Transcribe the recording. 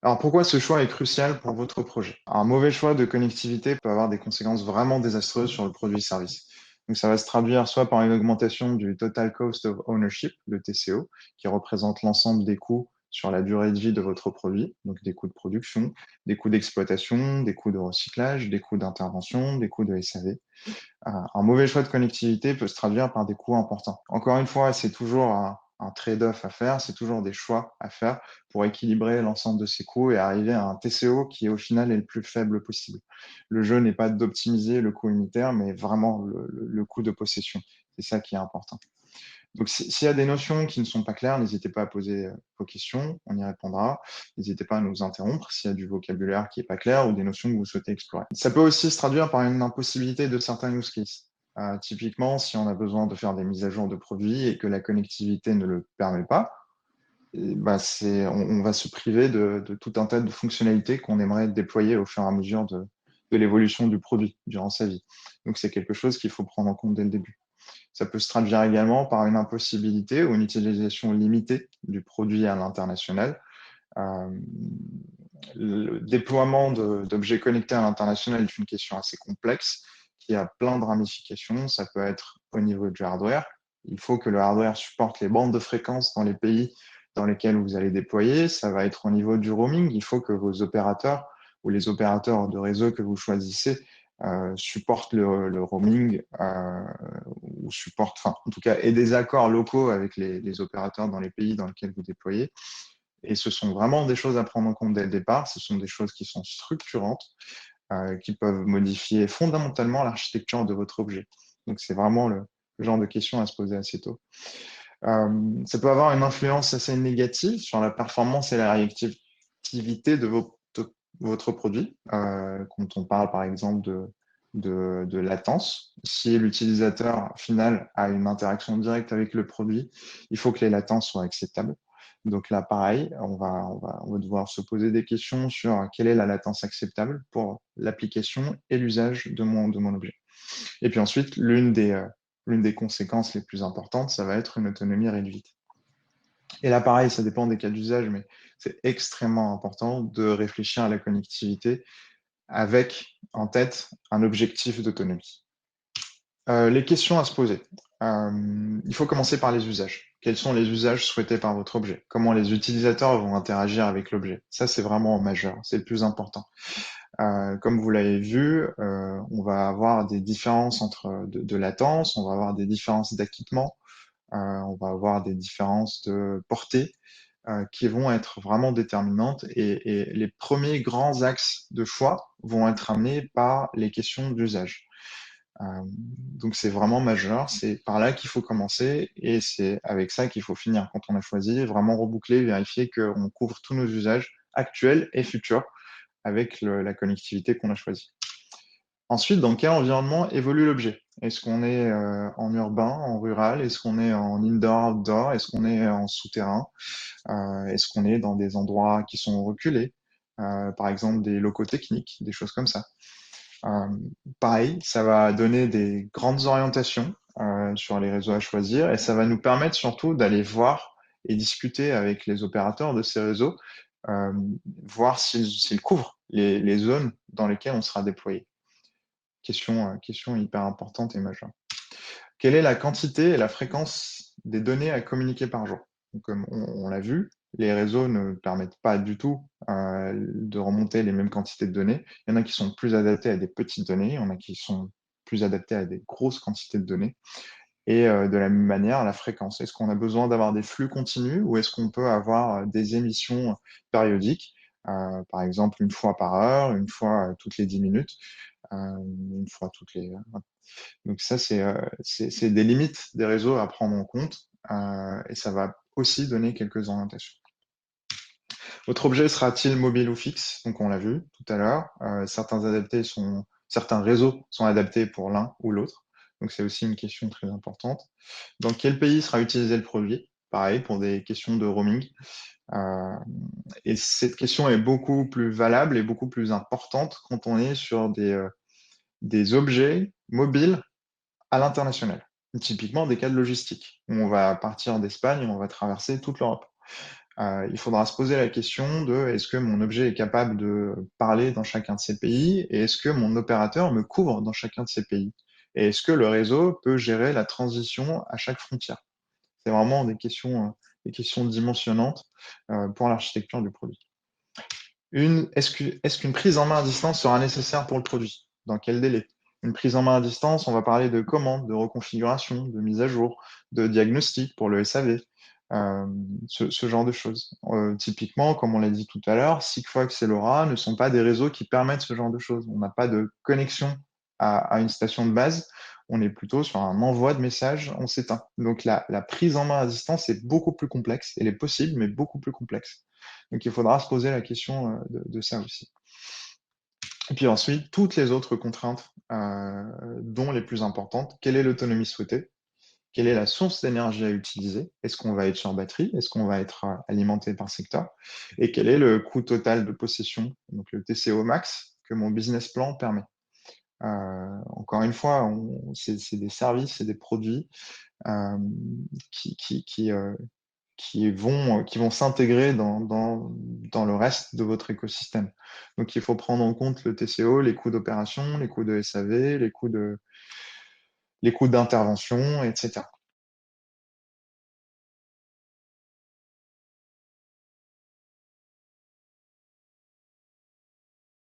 Alors pourquoi ce choix est crucial pour votre projet? Un mauvais choix de connectivité peut avoir des conséquences vraiment désastreuses sur le produit-service. Donc ça va se traduire soit par une augmentation du Total Cost of Ownership, le TCO, qui représente l'ensemble des coûts sur la durée de vie de votre produit, donc des coûts de production, des coûts d'exploitation, des coûts de recyclage, des coûts d'intervention, des coûts de SAV. Un mauvais choix de connectivité peut se traduire par des coûts importants. Encore une fois, c'est toujours un trade-off à faire, c'est toujours des choix à faire pour équilibrer l'ensemble de ces coûts et arriver à un TCO qui, au final, est le plus faible possible. Le jeu n'est pas d'optimiser le coût unitaire, mais vraiment le coût de possession. C'est ça qui est important. Donc, s'il y a des notions qui ne sont pas claires, n'hésitez pas à poser vos questions, on y répondra. N'hésitez pas à nous interrompre s'il y a du vocabulaire qui n'est pas clair ou des notions que vous souhaitez explorer. Ça peut aussi se traduire par une impossibilité de certains use cases. Typiquement, si on a besoin de faire des mises à jour de produits et que la connectivité ne le permet pas, on va se priver de tout un tas de fonctionnalités qu'on aimerait déployer au fur et à mesure de l'évolution du produit durant sa vie. Donc, c'est quelque chose qu'il faut prendre en compte dès le début. Ça peut se traduire également par une impossibilité ou une utilisation limitée du produit à l'international. Euh, le déploiement d'objets connectés à l'international est une question assez complexe qui a plein de ramifications. Ça peut être au niveau du hardware. Il faut que le hardware supporte les bandes de fréquences dans les pays dans lesquels vous allez déployer. Ça va être au niveau du roaming. Il faut que vos opérateurs ou les opérateurs de réseau que vous choisissez supportent le roaming ou supportent, enfin, en tout cas, aient des accords locaux avec les opérateurs dans les pays dans lesquels vous déployez. Et ce sont vraiment des choses à prendre en compte dès le départ. Ce sont des choses qui sont structurantes, qui peuvent modifier fondamentalement l'architecture de votre objet. Donc, c'est vraiment le genre de questions à se poser assez tôt. Ça peut avoir une influence assez négative sur la performance et la réactivité de votre produit. Quand on parle, par exemple, de latence, si l'utilisateur final a une interaction directe avec le produit, il faut que les latences soient acceptables. Donc là, pareil, on va devoir se poser des questions sur quelle est la latence acceptable pour l'application et l'usage de mon objet. Et puis ensuite, l'une des conséquences les plus importantes, ça va être une autonomie réduite. Et là, pareil, ça dépend des cas d'usage, mais c'est extrêmement important de réfléchir à la connectivité avec en tête un objectif d'autonomie. Les questions à se poser. Il faut commencer par les usages. Quels sont les usages souhaités par votre objet? Comment les utilisateurs vont interagir avec l'objet? Ça, c'est vraiment majeur, c'est le plus important. Comme vous l'avez vu, on va avoir des différences de latence, on va avoir des différences d'acquittement, on va avoir des différences de portée qui vont être vraiment déterminantes et les premiers grands axes de choix vont être amenés par les questions d'usage. Donc c'est vraiment majeur, c'est par là qu'il faut commencer et c'est avec ça qu'il faut finir quand on a choisi, vraiment reboucler, vérifier qu'on couvre tous nos usages actuels et futurs avec la connectivité qu'on a choisie. Ensuite, dans quel environnement évolue l'objet? Est-ce qu'on est en urbain, en rural? Est-ce qu'on est en indoor, outdoor? Est-ce qu'on est en souterrain? Est-ce qu'on est dans des endroits qui sont reculés? Par exemple, des locaux techniques, des choses comme ça. Euh, Pareil, ça va donner des grandes orientations sur les réseaux à choisir et ça va nous permettre surtout d'aller voir et discuter avec les opérateurs de ces réseaux, euh, voir s'ils couvrent les zones dans lesquelles on sera déployé. Question hyper importante et majeure. Quelle est la quantité et la fréquence des données à communiquer par jour? Donc, comme on l'a vu, les réseaux ne permettent pas du tout de remonter les mêmes quantités de données. Il y en a qui sont plus adaptés à des petites données, il y en a qui sont plus adaptés à des grosses quantités de données. Et de la même manière, la fréquence. Est-ce qu'on a besoin d'avoir des flux continus ou est-ce qu'on peut avoir des émissions périodiques, par exemple une fois par heure, une fois toutes les 10 minutes, une fois toutes les... Donc ça, c'est des limites des réseaux à prendre en compte et ça va aussi donner quelques orientations. Votre objet sera-t-il mobile ou fixe? Donc on l'a vu tout à l'heure. Certains réseaux sont adaptés pour l'un ou l'autre. Donc c'est aussi une question très importante. Dans quel pays sera utilisé le produit? Pareil pour des questions de roaming. Euh, et cette question est beaucoup plus valable et beaucoup plus importante quand on est sur des objets mobiles à l'international. Typiquement des cas de logistique, où on va partir d'Espagne et on va traverser toute l'Europe. Il faudra se poser la question de est-ce que mon objet est capable de parler dans chacun de ces pays et est-ce que mon opérateur me couvre dans chacun de ces pays? Et est-ce que le réseau peut gérer la transition à chaque frontière? C'est vraiment des questions dimensionnantes pour l'architecture du produit. Est-ce qu'une prise en main à distance sera nécessaire pour le produit? Dans quel délai? Une prise en main à distance, on va parler de commande, de reconfiguration, de mise à jour, de diagnostic pour le SAV, ce genre de choses. Typiquement, comme on l'a dit tout à l'heure, Sigfox et LoRa ne sont pas des réseaux qui permettent ce genre de choses. On n'a pas de connexion à une station de base. On est plutôt sur un envoi de message, on s'éteint. Donc la prise en main à distance est beaucoup plus complexe. Elle est possible, mais beaucoup plus complexe. Donc il faudra se poser la question de ça aussi. Et puis ensuite, toutes les autres contraintes, dont les plus importantes, quelle est l'autonomie souhaitée? Quelle est la source d'énergie à utiliser? Est-ce qu'on va être sur batterie? Est-ce qu'on va être alimenté par secteur? Et quel est le coût total de possession, donc le TCO max, que mon business plan permet? Encore une fois, c'est des services et des produits euh, qui, qui, qui, euh, qui vont s'intégrer dans le reste de votre écosystème. Donc, il faut prendre en compte le TCO, les coûts d'opération, les coûts de SAV, les coûts d'intervention, etc.